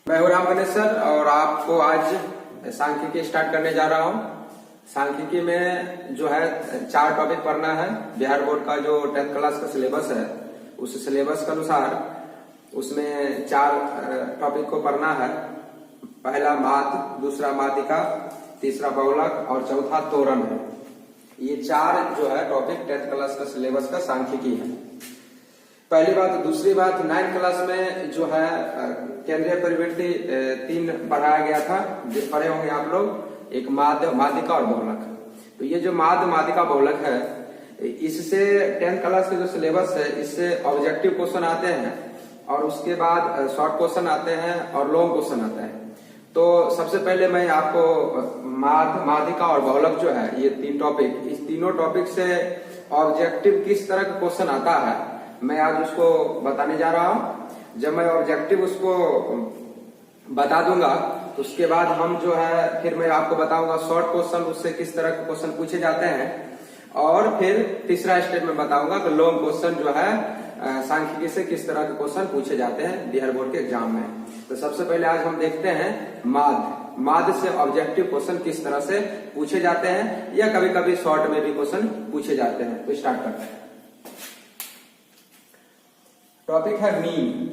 मैं हूं राम गणेश सर और आपको आज सांख्यिकी स्टार्ट करने जा रहा हूं। सांख्यिकी में जो है 4 टॉपिक पढ़ना है। बिहार बोर्ड का जो 10th क्लास का सिलेबस है उस सिलेबस के अनुसार उसमें 4 टॉपिक को पढ़ना है। पहला माध्य, दूसरा माध्यिका, तीसरा बहुलक और चौथा तोरण है। ये 4 जो है टॉपिक 10th क्लास का सिलेबस का सांख्यिकी है। पहली बात। दूसरी बात, 9th क्लास में जो है केंद्रीय प्रवृत्ति 3 पढ़ाया गया था, पढ़े होंगे आप लोग। एक माध्य, माध्यिका और बहुलक। तो ये जो माध्य, माध्यिका, बहुलक है, इससे 10th क्लास के जो सिलेबस है इससे ऑब्जेक्टिव क्वेश्चन आते हैं और उसके बाद शॉर्ट क्वेश्चन आते हैं और लॉन्ग क्वेश्चन आते हैं। तो सबसे पहले मैं आपको माध्य, माध्यिका और बहुलक जो है ये 3 टॉपिक, इस तीनों टॉपिक से ऑब्जेक्टिव किस तरह का क्वेश्चन आता है मैं आज उसको बताने जा रहा हूं। जब मैं ऑब्जेक्टिव उसको बता दूंगा तो उसके बाद हम जो है फिर मैं आपको बताऊंगा शॉर्ट क्वेश्चन उससे किस तरह के क्वेश्चन पूछे जाते हैं और फिर तीसरा स्टेप में बताऊंगा कि लॉन्ग क्वेश्चन जो है सांख्यिकी से किस तरह के क्वेश्चन पूछे जाते हैं बिहार बोर्ड के एग्जाम में। तो सबसे पहले आज हम देखते हैं माध्य। माध्य से ऑब्जेक्टिव क्वेश्चन किस तरह से पूछे जाते हैं या कभी कभी शॉर्ट में भी क्वेश्चन पूछे जाते हैं। तो स्टार्ट करते हैं। टॉपिक है मीन।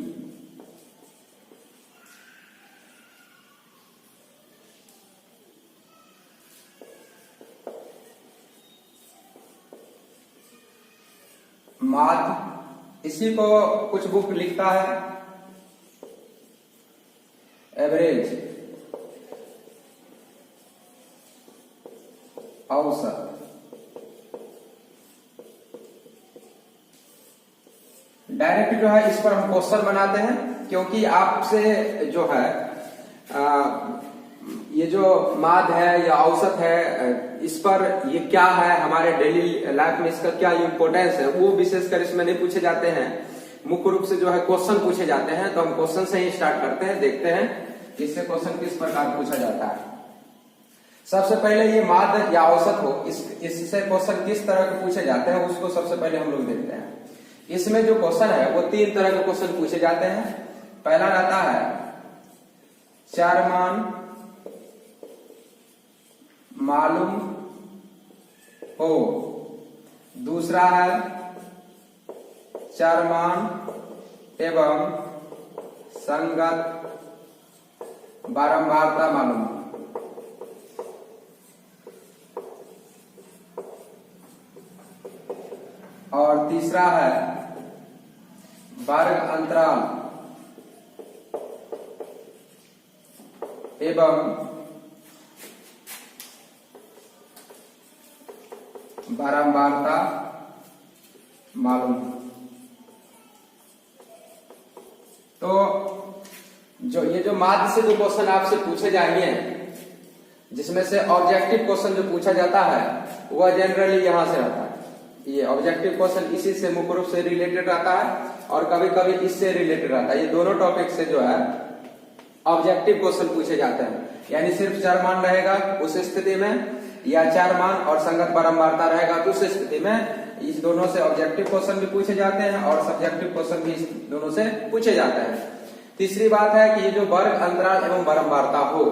माध्य, इसी को कुछ बुक लिखता है एवरेज, औसत। डायरेक्ट जो है इस पर हम क्वेश्चन बनाते हैं क्योंकि आपसे जो है ये जो माध्य है या औसत है इस पर ये क्या है हमारे डेली लाइफ में, इसका क्या इम्पोर्टेंस है वो विशेषकर इसमें नहीं पूछे जाते हैं। मुख्य रूप से जो है क्वेश्चन पूछे जाते हैं। तो हम क्वेश्चन से ही स्टार्ट करते हैं, देखते हैं कि इससे क्वेश्चन किस प्रकार पूछा जाता है। सबसे पहले ये माध्य या औसत हो, इससे क्वेश्चन किस तरह के पूछे जाते हैं उसको सबसे पहले हम लोग देखते हैं। इसमें जो क्वेश्चन है वो 3 तरह के क्वेश्चन पूछे जाते हैं। पहला रहता है 4 मान मालूम हो, दूसरा है 4 मान एवं संगत बारंबारता मालूम हो। और तीसरा है वर्ग अंतराल एवं बारंबारता मालूम। तो ये जो माध्य से जो क्वेश्चन आपसे पूछे जाएंगे जिसमें से ऑब्जेक्टिव क्वेश्चन जो पूछा जाता है वह जनरली यहां से रहता है। ये ऑब्जेक्टिव क्वेश्चन इसी से मुख्य रूप से रिलेटेड रहता है और कभी कभी इससे रिलेटेड रहता है। ये दोनों टॉपिक से जो है ऑब्जेक्टिव क्वेश्चन पूछे जाते हैं। यानी सिर्फ 4 मान रहेगा उस स्थिति में या 4 मान और संगत बारंबारता रहेगा तो उस स्थिति में इस दोनों से ऑब्जेक्टिव क्वेश्चन भी पूछे जाते हैं और सब्जेक्टिव क्वेश्चन भी इस दोनों से पूछे जाते हैं। तीसरी बात है कि ये जो वर्ग अंतराल एवं बारंबारता हो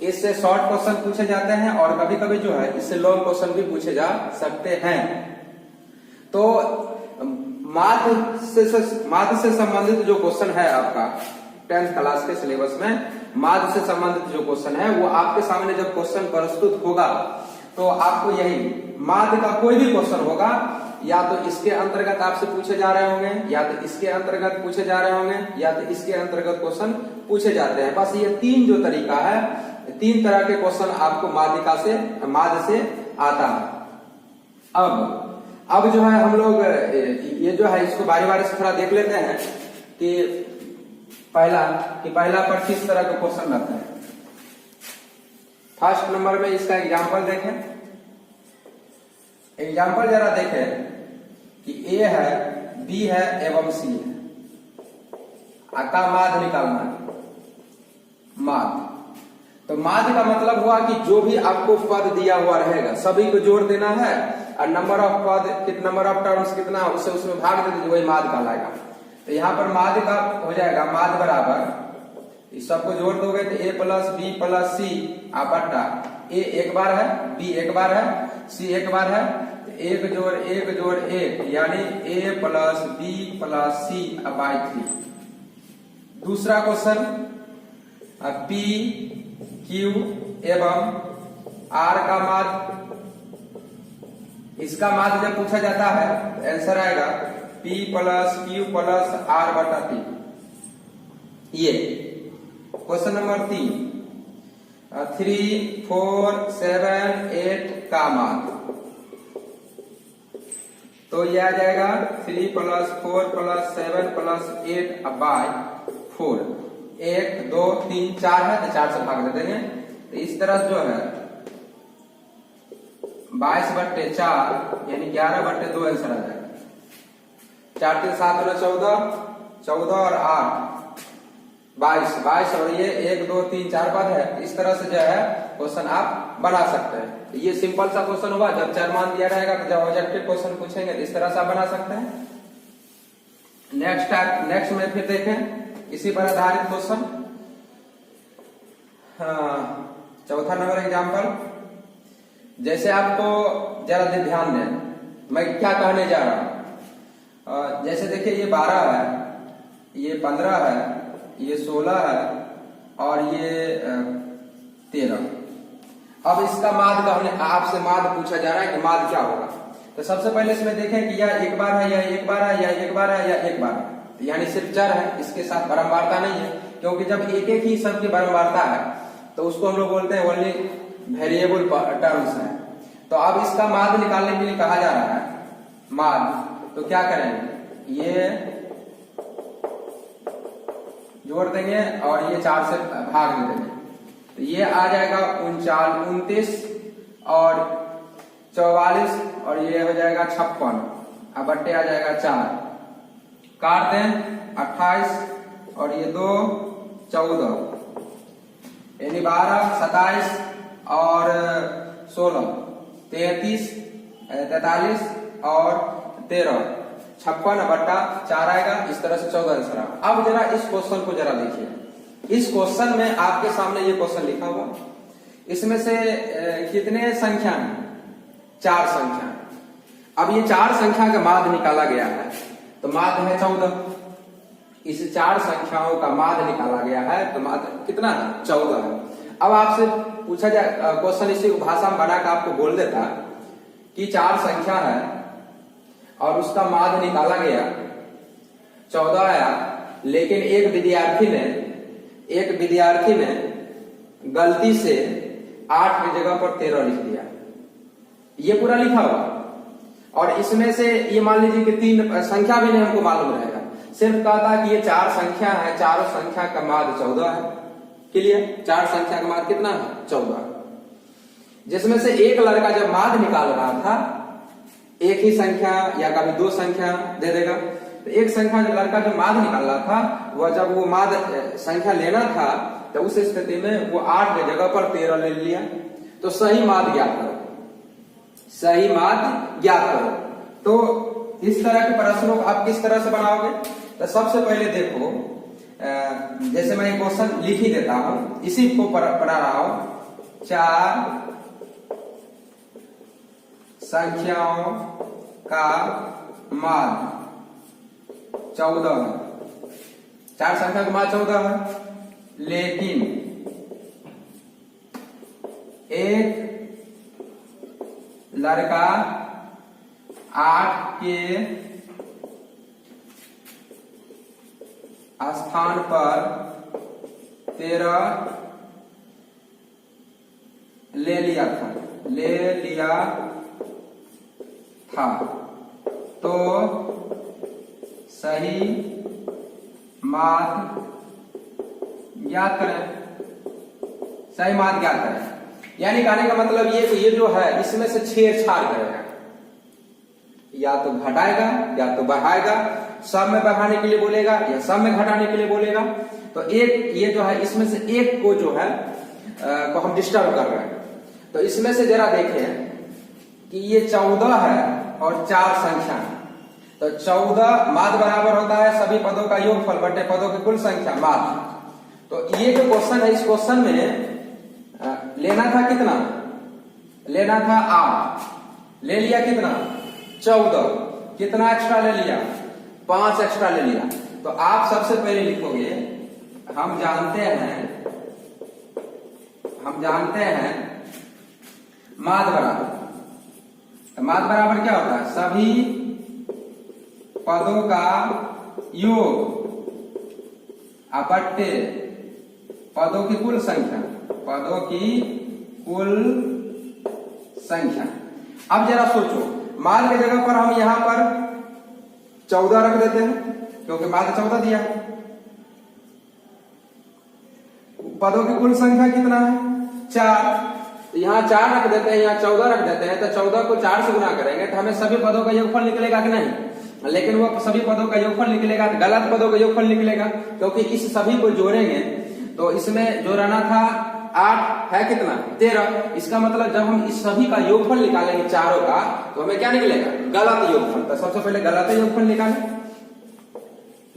इससे शॉर्ट क्वेश्चन पूछे जाते हैं और कभी कभी जो है इससे लॉन्ग क्वेश्चन भी पूछे जा सकते हैं। तो माध्य से संबंधित जो क्वेश्चन है आपका 10th क्लास के सिलेबस में, माध्य से संबंधित जो क्वेश्चन है वो आपके सामने जब क्वेश्चन प्रस्तुत होगा तो आपको यही माध्य का कोई भी क्वेश्चन होगा या तो इसके अंतर्गत आपसे पूछे जा रहे होंगे या तो इसके अंतर्गत पूछे जा रहे होंगे या तो इसके अंतर्गत क्वेश्चन पूछे जाते हैं। बस ये 3 जो तरीका है, 3 तरह के क्वेश्चन आपको माध्य से आता है। अब जो है हम लोग ये जो है इसको बारी बारी से थोड़ा देख लेते हैं कि पहला पर किस तरह का क्वेश्चन रहता है। फर्स्ट नंबर में इसका एग्जाम्पल देखें। एग्जाम्पल जरा देखें कि ए है, बी है एवं सी है। का माध्य निकालना है। माध्य तो माध्य का मतलब हुआ कि जो भी आपको पद दिया हुआ रहेगा सभी को जोड़ देना है और नंबर ऑफ पद, नंबर ऑफ टर्म्स कितना उसे उसमें भाग दे दीजिए, वही माध्य कहलाएगा। तो यहाँ पर माध्य का हो जाएगा माध्य बराबर इस सबको जोड़ दोगे तो a प्लस बी प्लस सी बट्टा a एक बार है, b एक बार है, c एक बार है, तो 1 जोड़ 1 जोड़ 1 यानी a plus B plus C by 3। दूसरा क्वेश्चन p q एवं r का माध्य, इसका माध्य जब पूछा जाता है तो आंसर आएगा p plus Q plus r बटा 3। ये क्वेश्चन नंबर 3 3 4 7 8 का माध्य, तो ये आ जाएगा 3 प्लस 4 प्लस 7 प्लस 8 बाई 4। 1 2 3 4 है तो 4 से भाग दे देंगे, तो इस तरह जो है 22/4 यानी 11/2 आंसर आ जाएगा। 4 3 7 14 14 और 8 22 और ये 1 2 3 4 पद है। इस तरह से जो है क्वेश्चन आप बना सकते हैं। ये सिंपल सा क्वेश्चन हुआ, जब 4 मान दिया रहेगा तो जब ऑब्जेक्टिव क्वेश्चन पूछेंगे तो इस तरह से आप बना सकते हैं। नेक्स्ट में फिर देखें इसी पर आधारित क्वेश्चन। चौथा नंबर एग्जाम्पल, जैसे आपको जरा ध्यान दें मैं क्या कहने जा रहा हूं। जैसे देखिए ये 12 है, ये 15 है, ये 16 है और ये 13। अब इसका माध्य का हमने आपसे माध्य पूछा जा रहा है कि माध्य क्या होगा। तो सबसे पहले इसमें देखें कि यह एक बार है, यह एक बार है, यह एक बार है, यह एक बार है, यानी सिर्फ चर है, इसके साथ बारंबारता नहीं है। क्योंकि जब एक एक ही शब्द की बारंबारता है तो उसको हम लोग बोलते हैं ओनली वेरिएबल टर्म्स है। तो अब इसका माध्य निकालने के लिए कहा जा रहा है माध्य, तो क्या करेंगे, ये जोड़ देंगे और ये 4 से भाग दे देंगे, तो ये आ जाएगा 39 और 44 और ये हो जाएगा 56, अब बट्टे आ जाएगा 4, काट दें 28 और ये 2 14 यानी 12 27 और 16 33 43 और 13 56/4 आएगा। इस तरह से 14 आंसर। अब जरा इस क्वेश्चन को जरा देखिए। इस क्वेश्चन में आपके सामने ये क्वेश्चन लिखा हुआ, इसमें से कितने संख्या है, 4 संख्या। अब ये 4 संख्या का माध्य निकाला गया है, तो माध्य है 14। इस 4 संख्याओं का माध्य निकाला गया है तो माध्य कितना है, 14 है। अब आपसे पूछा जाए क्वेश्चन इसी भाषा में बना कर आपको बोल देता कि 4 संख्या है और उसका माध्य निकाला गया 14 आया, लेकिन एक विद्यार्थी ने गलती से 8 की जगह पर 13 लिख दिया। ये पूरा लिखा हुआ और इसमें से ये मान लीजिए कि 3 संख्या भी नहीं हमको मालूम रहेगा, सिर्फ कहता कि ये 4 संख्या है, चारों संख्या का माध्य 14 है। क्लियर, 4 संख्या का माध्य कितना है, 14। जिसमें से एक लड़का जब माध्य निकाल रहा था, एक ही संख्या या कभी 2 संख्या दे देगा, तो एक संख्या जो लड़का जो माध्य निकाल रहा था वह जब वो माध्य संख्या लेना था तो उस स्थिति में वो 8 की जगह पर 13 ले लिया। तो सही माध्य ज्ञात करो, सही माध्य ज्ञात करो। तो इस तरह के प्रश्नों को आप किस तरह से बनाओगे, तो सबसे पहले देखो, जैसे मैं क्वेश्चन लिख ही देता हूं, इसी को पढ़ा रहा हूं। 4 संख्याओं का माध्य 14 है। 4 संख्या का माध्य 14 है, लेकिन एक लड़का 8 के स्थान पर 13 ले लिया था, तो सही माध्य ज्ञात करें। सही माध्य ज्ञात करें यानी कहने का मतलब ये कि ये जो है इसमें से छेड़छाड़ करेगा, या तो घटाएगा या तो बढ़ाएगा, सब में बढ़ाने के लिए बोलेगा या सब में घटाने के लिए बोलेगा। तो एक ये जो है इसमें से एक को जो है को हम डिस्टर्ब कर रहे हैं। तो इसमें से जरा देखें कि ये 14 है और 4 संख्या है, तो 14 माध्य बराबर होता है सभी पदों का योगफल बटे पदों की कुल संख्या माध्य। तो ये जो क्वेश्चन है, इस क्वेश्चन में लेना था कितना, लेना था 8, ले लिया कितना 14, कितना एक्स्ट्रा ले लिया 5 एक्स्ट्रा ले लिया। तो आप सबसे पहले लिखोगे हम जानते हैं माद बराबर, माद बराबर क्या होता है, सभी पदों का योग बट्टे पदों की कुल संख्या, पदों की कुल संख्या। अब जरा सोचो, माद की जगह पर हम यहां पर 14 रख देते हैं क्योंकि माद 14 दिया है। पदों की कुल संख्या कितना है 4, यहाँ 4 रख देते हैं, यहाँ 14 रख देते हैं। तो 14 को 4 से गुना करेंगे तो हमें सभी पदों का योगफल निकलेगा कि नहीं, लेकिन वो सभी पदों का योगफल निकलेगा, गलत पदों का योगफल निकलेगा, क्योंकि इस सभी को जोड़ेंगे तो इसमें जो रहना था 8 है कितना 13। इसका मतलब जब हम इस सभी का योगफल निकालेंगे चारों का तो हमें क्या निकलेगा गलत योगफल। तो सबसे पहले गलत योगफल निकालें,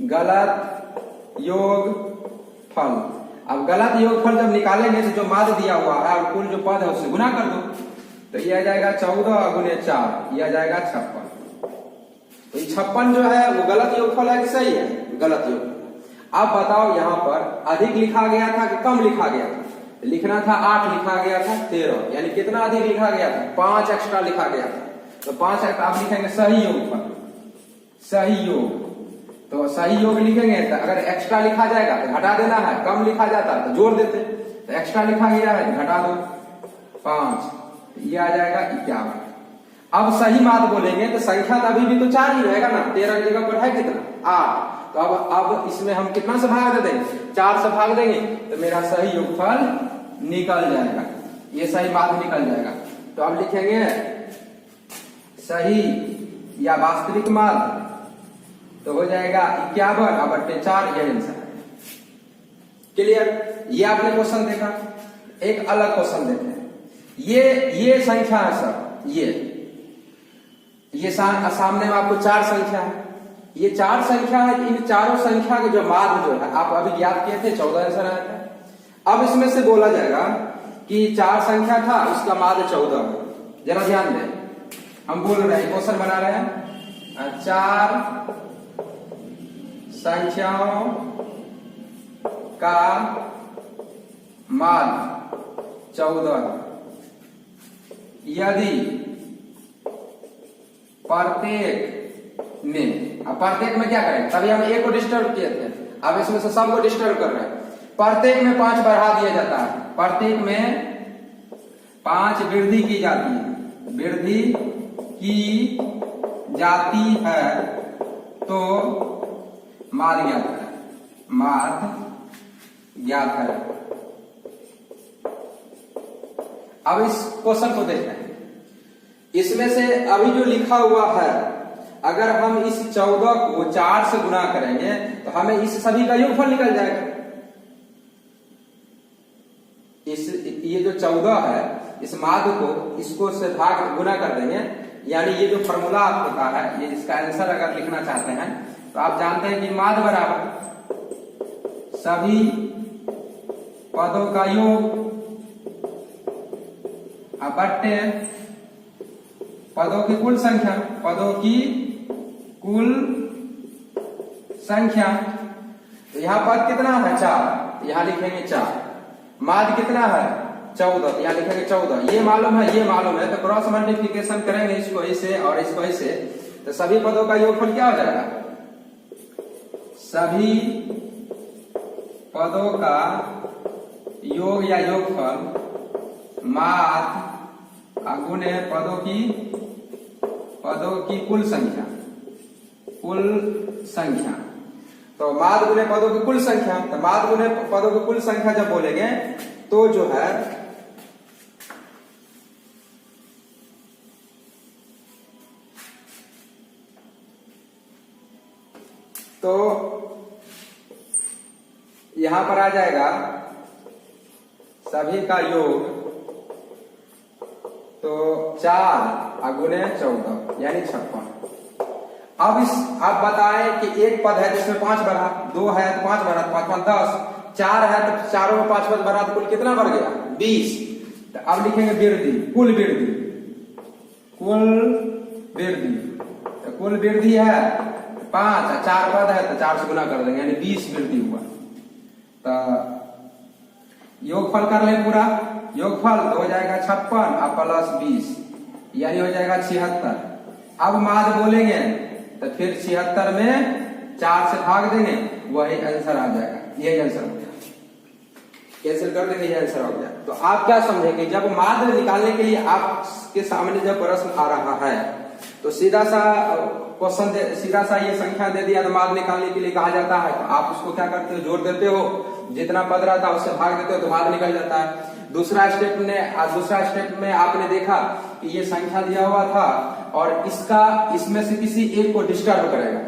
गलत योगफल। अब गलत योगफल जब निकालेंगे तो जो माद दिया हुआ है और कुल जो पद है उससे गुना कर दो, तो ये आ जाएगा 14 गुने 4, ये आ जाएगा 56। तो 56 जो है वो गलत योगफल है कि सही है, गलत योगफल। अब बताओ यहाँ पर अधिक लिखा गया था कि कम लिखा गया था, लिखना था 8, लिखा गया था 13, यानी कितना अधिक लिखा गया था 5 एक्स्ट्रा लिखा गया था। तो 5 एक्स्ट्रा आप लिखेंगे सही योगफल, सही योग। तो सही योग लिखेंगे तो अगर एक्स्ट्रा लिखा जाएगा तो घटा देना है, कम लिखा जाता तो जोड़ देते। तो एक्स्ट्रा लिखा गया है तो घटा दो 5, ये आ जाएगा 51। अब सही माद बोलेंगे तो संख्या तो अभी भी तो 4 ही रहेगा ना, 13 की जगह पर है कितना 8। तो अब इसमें हम कितना से भाग दे देंगे 4 से भाग देंगे तो मेरा सही योगफल निकल जाएगा, ये सही माद निकल जाएगा। तो अब लिखेंगे सही या वास्तविक माद, तो हो जाएगा 51/4, यह आंसर है। क्लियर। ये आपने क्वेश्चन देखा। एक अलग क्वेश्चन देते हैं, ये संख्या है सर, ये सामने में आपको 4 संख्या है, ये 4 संख्या है। इन चारों संख्या के जो माद जो है आप अभी ज्ञात किए थे 14 आंसर आया था। अब इसमें से बोला जाएगा कि 4 संख्या था उसका माद 14 है। जरा ध्यान दें, हम बोल रहे हैं क्वेश्चन बना रहे हैं 4 संख्याओं का माद 14 यदि प्रत्येक में, अब प्रत्येक में क्या करें, तभी हम एक को डिस्टर्ब किए थे, अब इसमें से सबको डिस्टर्ब कर रहे हैं। प्रत्येक में 5 बढ़ा दिया जाता है, प्रत्येक में 5 वृद्धि की जाती है, वृद्धि की जाती है तो माद ज्ञात है, माद ज्ञात है। अब इस क्वेश्चन को देखते हैं, इसमें से अभी जो लिखा हुआ है अगर हम इस 14 को 4 से गुना करेंगे तो हमें इस सभी का योगफल निकल जाएगा। ये जो 14 है इस माद को इसको से भाग गुना कर देंगे, यानी ये जो फॉर्मूला आपको कहा है, ये इसका आंसर अगर लिखना चाहते हैं तो आप जानते हैं कि माद बराबर सभी पदों का योग बट्टे पदों की कुल संख्या, पदों की कुल संख्या। तो यहाँ पद कितना है 4, यहाँ लिखेंगे 4। माद कितना है 14, यहाँ लिखेंगे 14। ये मालूम है, ये मालूम है, तो क्रॉस मल्टीप्लिकेशन करेंगे इसको ऐसे और इसको ऐसे, तो सभी पदों का योगफल क्या हो जाएगा, सभी पदों का योग या योगफल माद गुणे पदों की कुल संख्या, कुल संख्या। तो माद गुणे पदों की कुल संख्या, तो माद गुणे पदों की कुल संख्या जब बोलेंगे तो जो है तो यहां पर आ जाएगा सभी का योग, तो 4 गुणे 14 यानी 56। अब आप बताएं कि एक पद है जिसमें 5 बढ़ा, 2 है तो 5 बढ़ा, 5 5 10, 4 है तो चारों में 5 भरा तो कुल कितना बढ़ गया 20। तो अब लिखेंगे वृद्धि, कुल वृद्धि, कुल वृद्धि। तो कुल वृद्धि है 5, 4 पद है तो 4 से गुना कर देंगे यानी 20 वृद्धि हुआ। तो योगफल कर लें पूरा, योगफल तो हो जाएगा 56 और प्लस 20 यानी हो जाएगा 76। अब माध्य बोलेंगे तो फिर 76 में 4 से भाग देंगे, वही आंसर आ जाएगा। यही आंसर हो गया, कैंसिल कर देंगे, ये आंसर हो गया। तो आप क्या समझेंगे, जब माध्य निकालने के लिए आपके सामने जब प्रश्न आ रहा है तो सीधा सा क्वेश्चन सीधा सा ये संख्या दे दिया तो माध्य निकालने के लिए कहा जाता है, तो आप उसको क्या करते हो, जोड़ देते हो, जितना पद रहता है उससे भाग देते हो तो माध्य निकल जाता है। दूसरा स्टेप में आपने देखा कि ये संख्या दिया हुआ था और इसमें से किसी एक को डिस्टर्ब करेगा,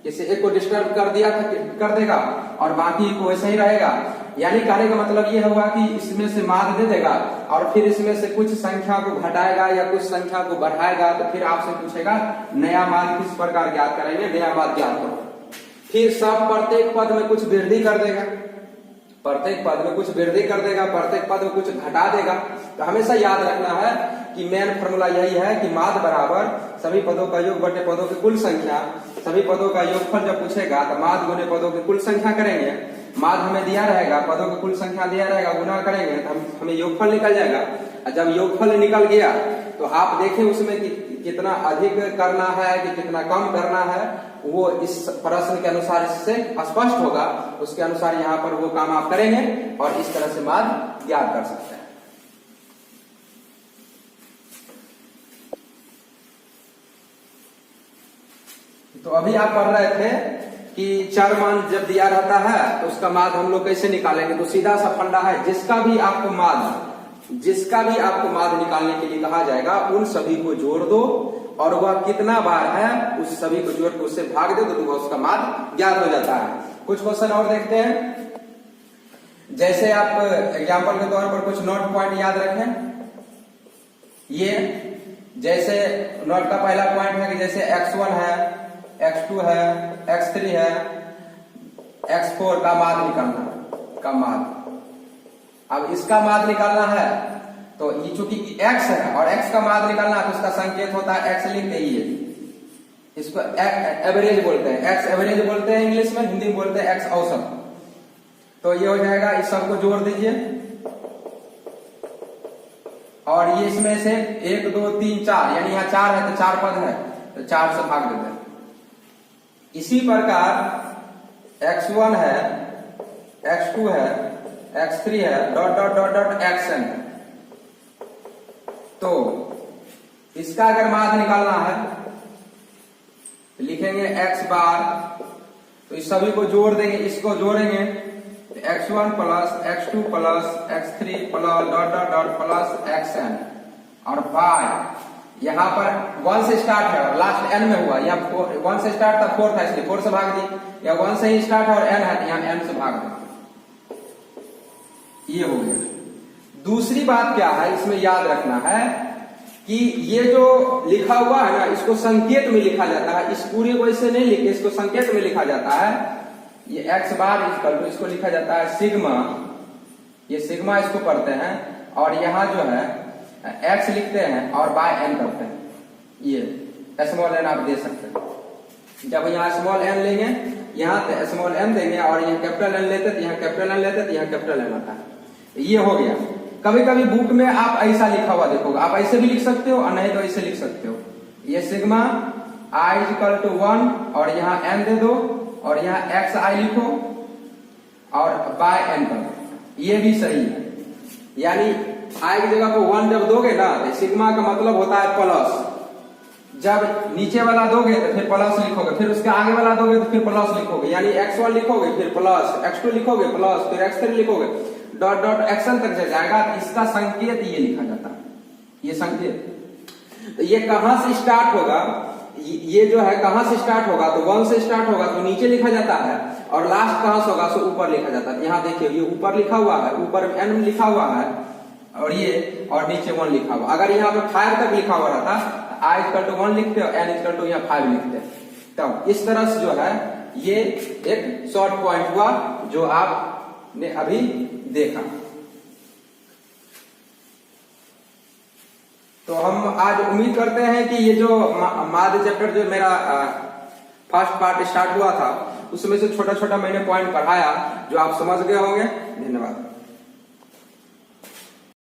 जैसे एक को डिस्टर्ब कर दिया था कर देगा और बाकी को वैसे ही रहेगा। यानी कहने का मतलब ये होगा कि इसमें से माध्य दे देगा और फिर इसमें से कुछ संख्या को घटाएगा या कुछ संख्या को बढ़ाएगा, तो फिर आपसे पूछेगा नया माध्य किस प्रकार ज्ञात करेंगे, नया माध्य ज्ञात करो। फिर सब प्रत्येक पद में कुछ वृद्धि कर देगा, प्रत्येक पद में कुछ वृद्धि कर देगा, प्रत्येक पद में कुछ घटा देगा। तो हमेशा याद रखना है कि मेन फॉर्मूला यही है कि माध्य बराबर सभी पदों का योग बटे पदों की कुल संख्या। सभी पदों का योगफल जब पूछेगा तो माध्य गुने पदों की कुल संख्या करेंगे, माध्य हमें दिया रहेगा, पदों की कुल संख्या दिया रहेगा, गुना करेंगे तो हमें योगफल निकल जाएगा। और जब योगफल निकल गया तो आप देखें उसमें कि कितना अधिक करना है कि कितना कम करना है, वो इस प्रश्न के अनुसार इससे स्पष्ट होगा, उसके अनुसार यहाँ पर वो काम आप करेंगे और इस तरह से माध्य ज्ञात कर सकते हैं। तो अभी आप पढ़ रहे थे कि चर मान जब दिया रहता है तो उसका माध्य हम लोग कैसे निकालेंगे। तो सीधा सा फंडा है, जिसका भी आपको माध्य निकालने के लिए कहा जाएगा उन सभी को जोड़ दो और वह कितना बार है उस सभी को जोड़ के उससे भाग दो तो उसका माध्य ज्ञात हो जाता है। कुछ क्वेश्चन और देखते हैं, जैसे आप एग्जाम्पल के तौर पर कुछ नोट पॉइंट याद रखें। ये जैसे नोट का पहला पॉइंट है कि जैसे x1 है, x2 है, x3 है, x4 का माध्य निकालना का माध्य। अब इसका माध्य निकालना है तो ये चूंकि x है और x का माध्य निकालना है तो इसका संकेत होता है x लिख दीजिए, इसको एवरेज बोलते हैं, x एवरेज बोलते हैं इंग्लिश में, हिंदी में बोलते हैं x औसत। तो ये हो जाएगा, इस सबको जोड़ दीजिए और ये इसमें से 1 2 3 4 यानी यहाँ 4 है तो 4 पद है तो 4 से भाग देते हैं। इसी प्रकार x1 है, x2 है, x3 है, dot dot dot dot xn। तो इसका अगर माध्य निकालना है तो लिखेंगे x बार, तो इस सभी को जोड़ देंगे, इसको जोड़ेंगे तो x1 plus x2 plus x3 plus dot dot dot plus xn और बार यहाँ पर 1 से स्टार्ट है और लास्ट n में हुआ, यहाँ 1 से स्टार्ट था 4 था इसलिए 4 से भाग दी, या 1 से ही स्टार्ट है और n है यहाँ n से भाग दी। ये हो गया। दूसरी बात क्या है इसमें याद रखना है कि ये जो लिखा हुआ है ना इसको संकेत में लिखा जाता है, इस पूरे को ऐसे नहीं लिखे, इसको संकेत में लिखा जाता है। ये x बार इक्वल टू इसको लिखा जाता है सिग्मा, ये सिग्मा इसको पढ़ते हैं और यहाँ जो है x लिखते हैं और बाय n करते हैं। ये स्मॉल n आप दे सकते हैं। जब यहाँ स्मॉल n लेंगे यहाँ स्मॉल n देंगे और यहाँ कैपिटल n लेते तो यहाँ कैपिटल n लेते तो यहाँ कैपिटल n आता है। ये हो गया। कभी कभी बुक में आप ऐसा लिखा हुआ देखोगे, आप ऐसे भी लिख सकते हो और नहीं तो ऐसे लिख सकते हो। ये सिग्मा i इक्वल टू 1 और यहाँ n दे दो और यहाँ xi लिखो और बाय n करो, ये भी सही है। यानी i की जगह को 1 जब दोगे ना तो सिग्मा का मतलब होता है प्लस, जब नीचे वाला दोगे तो फिर प्लस लिखोगे, फिर उसके आगे वाला दोगे तो फिर प्लस लिखोगे, यानी x1 लिखोगे फिर प्लस, x2 लिखोगे प्लस, फिर x3 लिखोगे, डॉट डॉट xn तक जाएगा। तो इसका संकेत ये लिखा जाता है, ये संकेत। तो ये कहां से स्टार्ट होगा, ये जो है कहां से स्टार्ट होगा, तो 1 से स्टार्ट होगा तो नीचे लिखा जाता है और लास्ट कहां से होगा तो ऊपर लिखा जाता है। यहाँ देखिए ये ऊपर लिखा हुआ है, ऊपर n लिखा हुआ है और ये और नीचे 1 लिखा हुआ। अगर यहाँ पे 5 तक लिखा हुआ रहता i इक्वल टू 1 लिखते और n इक्वल टू यहाँ 5 लिखते। तब इस तरह से जो है ये एक शॉर्ट पॉइंट हुआ जो आप आपने अभी देखा। तो हम आज उम्मीद करते हैं कि ये जो माद चैप्टर जो मेरा फर्स्ट पार्ट स्टार्ट हुआ था उसमें से छोटा छोटा मैंने पॉइंट पढ़ाया जो आप समझ गए होंगे। धन्यवाद।